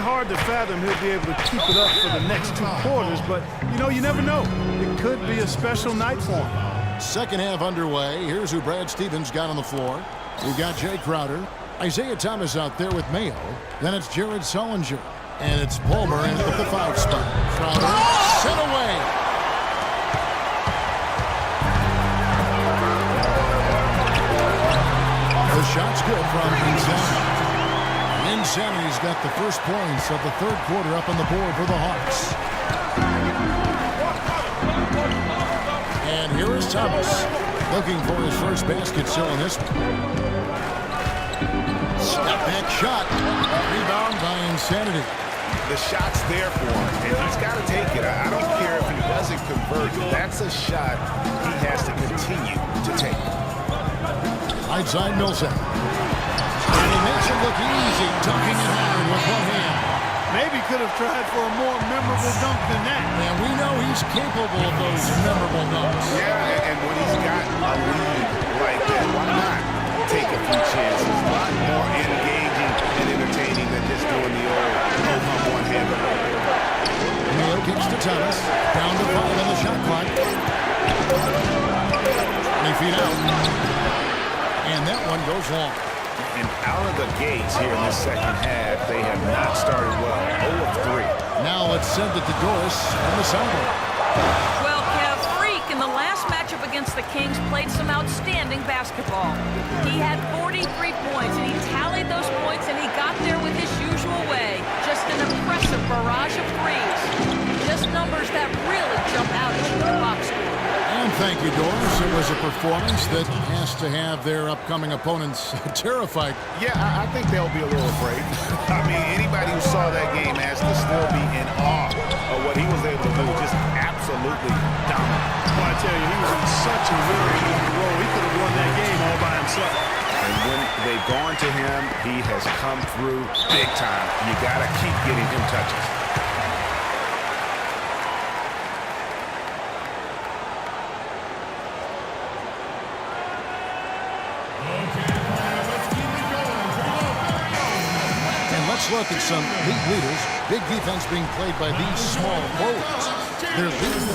hard to fathom he'll be able to keep it up for the next 2 quarters, but, you know, you never know. It could be a special night for him. Second half underway. Here's who Brad Stevens got on the floor. We've got Jay Crowder. Isaiah Thomas out there with Mayo. Then it's Jared Sullinger. And it's Palmer in at the 5 spot. Crowder sent away. The shot's good from Insanity. Insanity's got the first points of the 3rd quarter up on the board for the Hawks. And here is Thomas looking for his first basket still in this one. Step back shot. Rebound by Insanity. The shot's there for him, and he's got to take it. I don't care if he doesn't convert. That's a shot he has to continue to take. Right side Millsap. And he makes it look easy, dunking it hard with one hand. Maybe could have tried for a more memorable dunk than that. And we know he's capable of those memorable dunks. Yeah, and when he's got a lead like that, why not take a few chances? A lot more engaging and entertaining than just doing the old one-hander. Mayo kicks to Thomas. Down to 5 on the shot clock. 20 feet out. And that one goes long. And out of the gates here in the second half, they have not started well. 0 of 3. Now let's send it to Doris on the sideline. Well, Kev, Freak in the last matchup against the Kings played some outstanding basketball. He had 43 points, and he tallied those points, and he got there with his usual way. Just an impressive barrage of threes. Just numbers that really jump out at you in the box score. And thank you, Doris. It was a performance that has to have their upcoming opponents terrified. Yeah, I think they'll be a little afraid. I mean, anybody who saw that game has to still be in awe of what he was able to do. Just absolutely dominant. Well, I tell you, he was in such a really easy role. He could have won that game all by himself. And when they've gone to him, he has come through big time. You got to keep getting him touches. Let's look at some league leaders. Big defense being played by these small forwards. They're leading.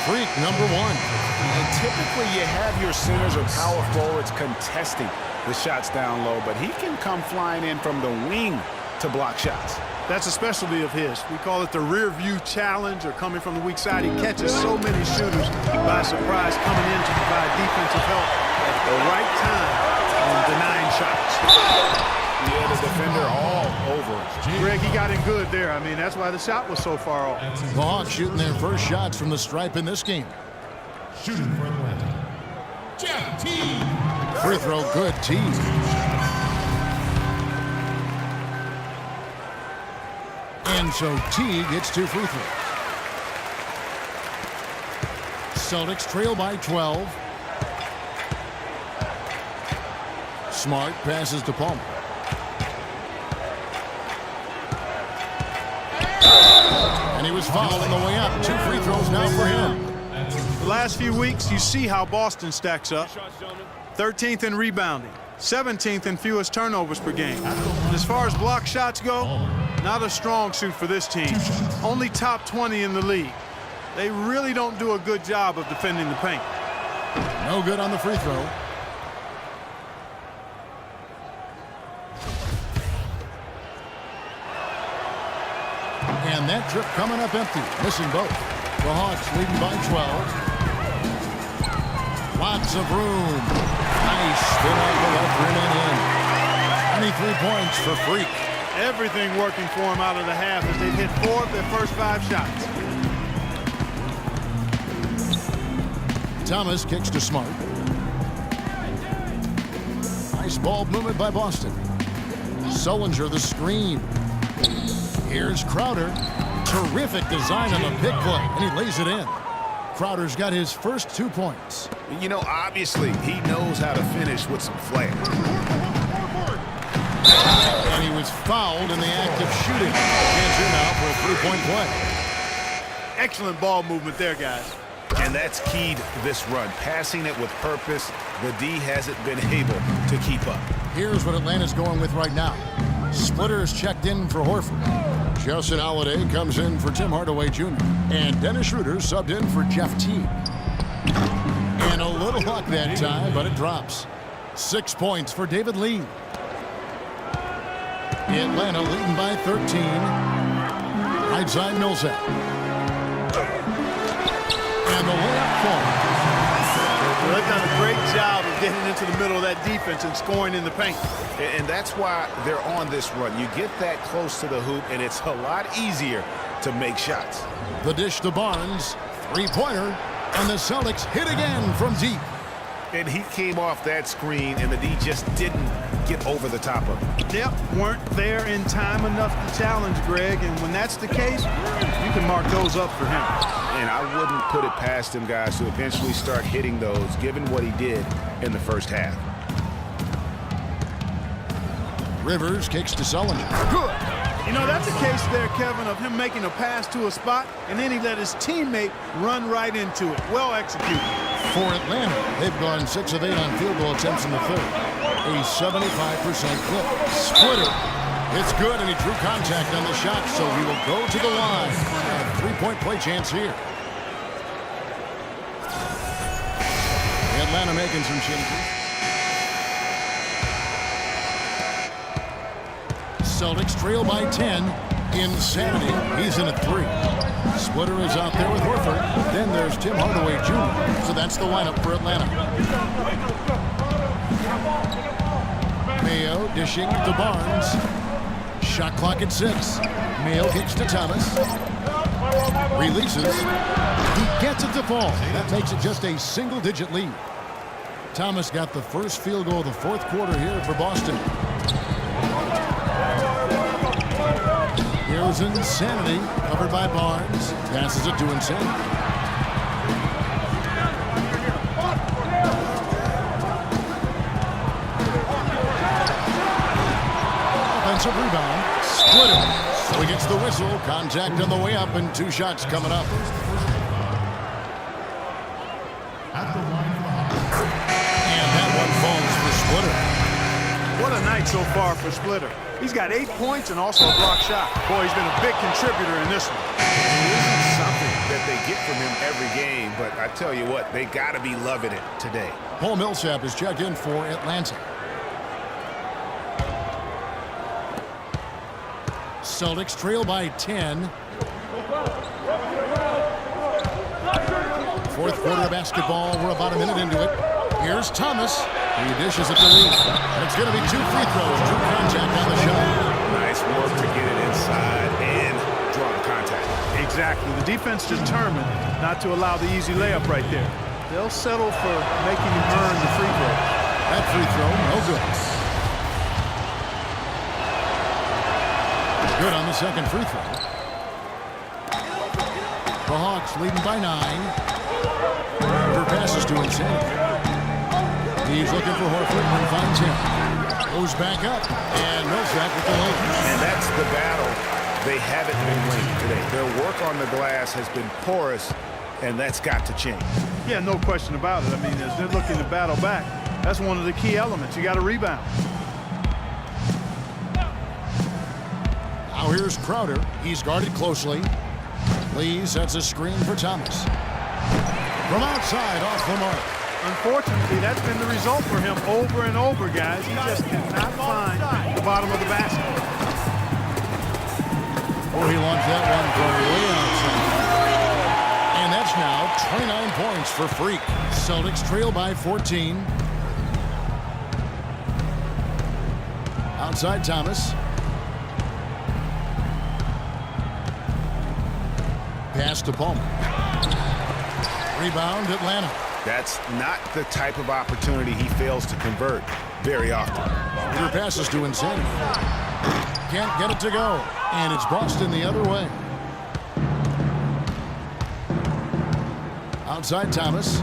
Freak, number 1. And typically you have your centers or power forwards contesting the shots down low, but he can come flying in from the wing to block shots. That's a specialty of his. We call it the rear view challenge, or coming from the weak side. He catches so many shooters by surprise, coming in to provide defensive help at the right time and denying shots. Yeah, the defender all over. Greg, he got in good there. I mean, that's why the shot was so far off. The Hawks shooting their first shots from the stripe in this game. Shooting for Atlanta, Jeff Teague. Free throw, good. Teague. And so Teague hits 2 free throws. Celtics trail by 12. Smart passes to Palmer. And he was fouled on the way up. 2 free throws now for him. The last few weeks, you see how Boston stacks up. 13th in rebounding, 17th in fewest turnovers per game. And as far as block shots go, not a strong suit for this team. Only top 20 in the league. They really don't do a good job of defending the paint. No good on the free throw. And that trip coming up empty, missing both. The Hawks leading by 12. Lots of room. Nice spin off the left rim and in. 23 points for Freak. Everything working for him out of the half as they've hit 4 of their first 5 shots. Thomas kicks to Smart. Nice ball movement by Boston. Sullinger the screen. Here's Crowder. Terrific design on the pick play, and he lays it in. Crowder's got his first 2 points. You know, obviously, he knows how to finish with some flair. And he was fouled in the act of shooting. Hands in now for a 3-point play. Excellent ball movement there, guys. And that's key to this run. Passing it with purpose. The D hasn't been able to keep up. Here's what Atlanta's going with right now. Splitters checked in for Horford. Justin Holiday comes in for Tim Hardaway Jr. And Dennis Schroeder subbed in for Jeff Teague. And a little luck that time, but it drops. 6 points for David Lee. Atlanta leading by 13. Right side Millsap. And the layup falls. Well, they've done a great job of getting into the middle of that defense and scoring in the paint. And that's why they're on this run. You get that close to the hoop, and it's a lot easier to make shots. The dish to Barnes. Three-pointer. And the Celtics hit again from deep. And he came off that screen, and the D just didn't get over the top of it. Yep, weren't there in time enough to challenge Greg, and when that's the case, you can mark those up for him. And I wouldn't put it past him, guys, to eventually start hitting those, given what he did in the first half. Rivers kicks to Sullinger. Good. You know, that's a case there, Kevin, of him making a pass to a spot, and then he let his teammate run right into it. Well executed. For Atlanta, they've gone 6 of 8 on field goal attempts in the third. A 75% clip. Splitter. It's good, and he drew contact on the shot, so he will go to the line. A three-point play chance here. Atlanta making some changes. Celtics trail by 10. Insanity. He's in at 3. Splitter is out there with Horford. Then there's Tim Hardaway Jr. So that's the lineup for Atlanta. Mayo dishing to Barnes. Shot clock at 6. Mayo kicks to Thomas. Releases. He gets it to fall. That makes it just a single-digit lead. Thomas got the first field goal of the fourth quarter here for Boston. Here's Insanity, covered by Barnes. Passes it to Insanity. Offensive rebound. Splitter. So he gets the whistle. Contact on the way up, and 2 shots coming up. At the line for And that one falls for Splitter. What a night so far for Splitter. He's got 8 points and also a block shot. Boy, he's been a big contributor in this one. It isn't something that they get from him every game, but I tell you what, they got to be loving it today. Paul Millsap is checked in for Atlanta. Celtics trail by 10. Fourth quarter of basketball. We're about a minute into it. Here's Thomas. He dishes it to Lee. And it's going to be 2 free throws. Drew contact on the shot. Nice work to get it inside and draw the contact. Exactly. The defense determined not to allow the easy layup right there. They'll settle for making him earn the free throw. That free throw, no good. Good on the second free throw. The Hawks leading by 9. Her passes to Insanity. He's looking for Horford and finds him. Goes back up, and Millsap with the lane. And that's the battle they haven't been winning today. Their work on the glass has been porous, and that's got to change. Yeah, no question about it. I mean, as they're looking to battle back, that's one of the key elements. You got to rebound. Now here's Crowder. He's guarded closely. Lee sets a screen for Thomas. From outside, off the mark. Unfortunately, that's been the result for him over and over, guys. He just cannot find the bottom of the basket. Oh, he launched that one from way outside. And that's now 29 points for Freak. Celtics trail by 14. Outside Thomas. Pass to Palmer. Rebound Atlanta. That's not the type of opportunity he fails to convert very often. Your passes to Insanity. Can't get it to go. And it's Boston the other way. Outside Thomas.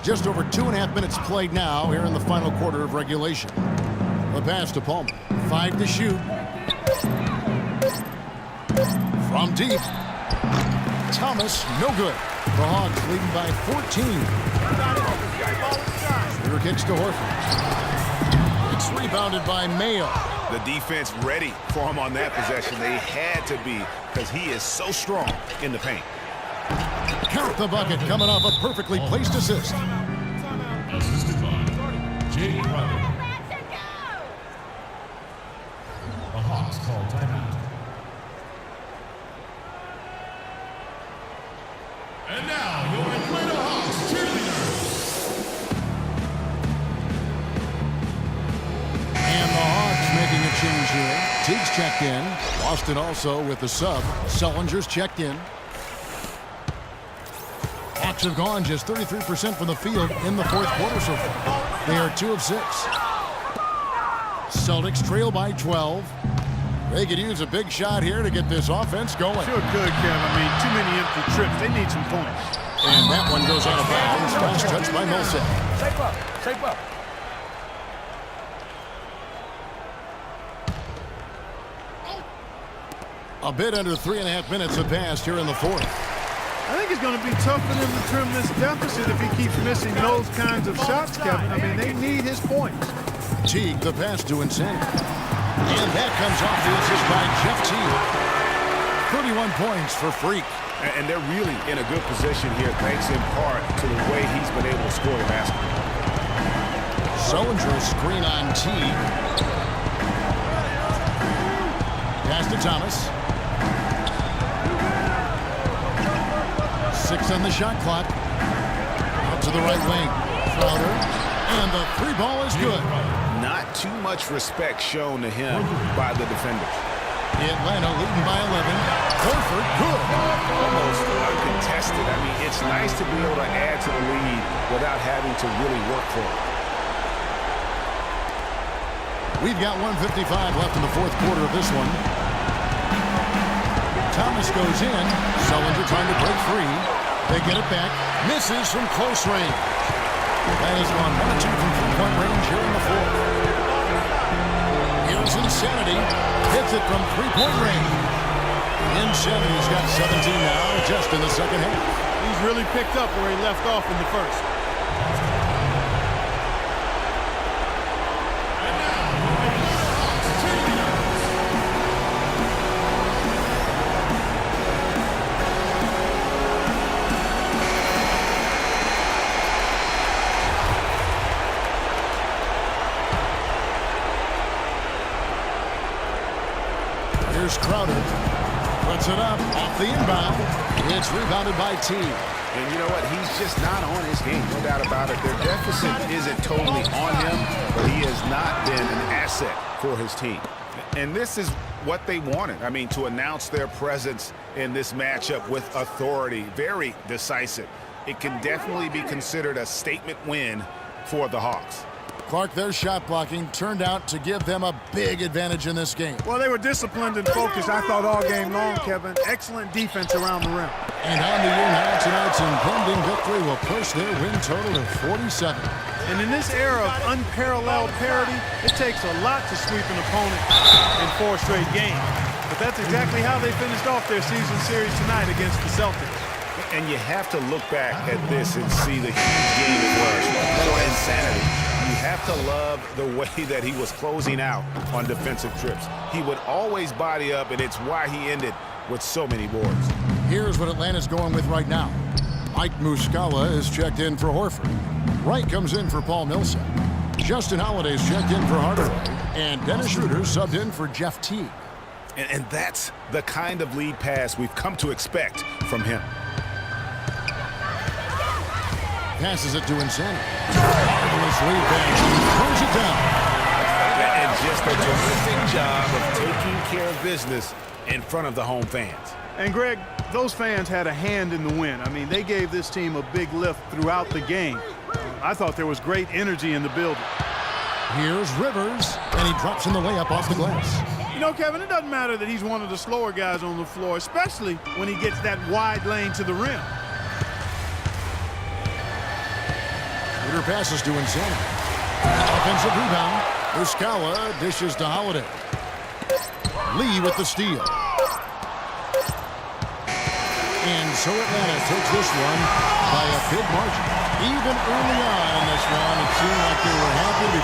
Just over 2.5 minutes played now here in the final quarter of regulation. The pass to Palmer. 5 to shoot. From deep. Thomas, no good. The Hawks leading by 14. Rear kicks to Horford. It's rebounded by Mayo. The defense ready for him on that possession. They had to be because he is so strong in the paint. Count the bucket coming off a perfectly placed assist. Assisted by Jay Crowder. The Hawks call timeout. And now, your Atlanta Hawks cheerleaders. And the Hawks making a change here. Teague's checked in. Boston also with the sub. Sullinger's checked in. Hawks have gone just 33% from the field in the fourth quarter so far. They are 2 of 6. Celtics trail by 12. They could use a big shot here to get this offense going. Sure could, Kev. I mean, too many empty trips. They need some points. And that one goes out of bounds. Last touch by Millsap. Shape up. A bit under 3.5 minutes have passed here in the fourth. I think it's going to be tough for them to trim this deficit if he keeps missing those kinds of shots, Kevin. I mean, they need his points. Teague, the pass to Insanity. And that comes off the assist by Jeff Teague. 31 points for Freak. And they're really in a good position here, thanks in part to the way he's been able to score the basketball. Sullinger screen on Teague. Pass to Thomas. 6 on the shot clock. Out to the right wing. Crowder. And the 3 ball is good. Not too much respect shown to him by the defenders. Atlanta leading by 11. Horford, good. Almost uncontested. I mean, it's nice to be able to add to the lead without having to really work for it. We've got 1:55 left in the fourth quarter of this one. Thomas goes in. Sullinger trying to break free. They get it back. Misses from close range. That has gone 1 of 2 from three-point range here in the fourth. Here's Insanity. Hits it from three-point range. Insanity's got 17 now, just in the second half. He's really picked up where he left off in the first. Here's Crowder. Puts it up off the inbound. It's rebounded by Teague. And you know what? He's just not on his game, no doubt about it. Their deficit isn't totally on him, but he has not been an asset for his team. And this is what they wanted. I mean, to announce their presence in this matchup with authority, very decisive. It can definitely be considered a statement win for the Hawks. Clark, their shot blocking turned out to give them a big advantage in this game. Well, they were disciplined and focused, I thought, all game long, Kevin. Excellent defense around the rim. And on the year now, tonight's impending victory will push their win total to 47. And in this era of unparalleled parity, it takes a lot to sweep an opponent in 4 straight games. But that's exactly how they finished off their season series tonight against the Celtics. And you have to look back at this and see the huge game it was for Insanity. You have to love the way that he was closing out on defensive trips. He would always body up, and it's why he ended with so many boards. Here's what Atlanta's going with right now. Mike Muscala is checked in for Horford. Wright comes in for Paul Millsap. Justin Holiday's checked in for Hardaway. And Dennis Schroeder subbed in for Jeff Teague. And that's the kind of lead pass we've come to expect from him. Passes it to Insanity. Marvelous lead pass. Throws it down. And just a terrific job of taking care of business in front of the home fans. And, Greg, those fans had a hand in the win. I mean, they gave this team a big lift throughout the game. I thought there was great energy in the building. Here's Rivers, and he drops in the layup off the glass. You know, Kevin, it doesn't matter that he's one of the slower guys on the floor, especially when he gets that wide lane to the rim. Schroeder passes to Insanity. Offensive rebound. Muscala dishes to Holiday. Lee with the steal. And so Atlanta takes this one by a big margin. Even early on in this one, it seemed like they were happy to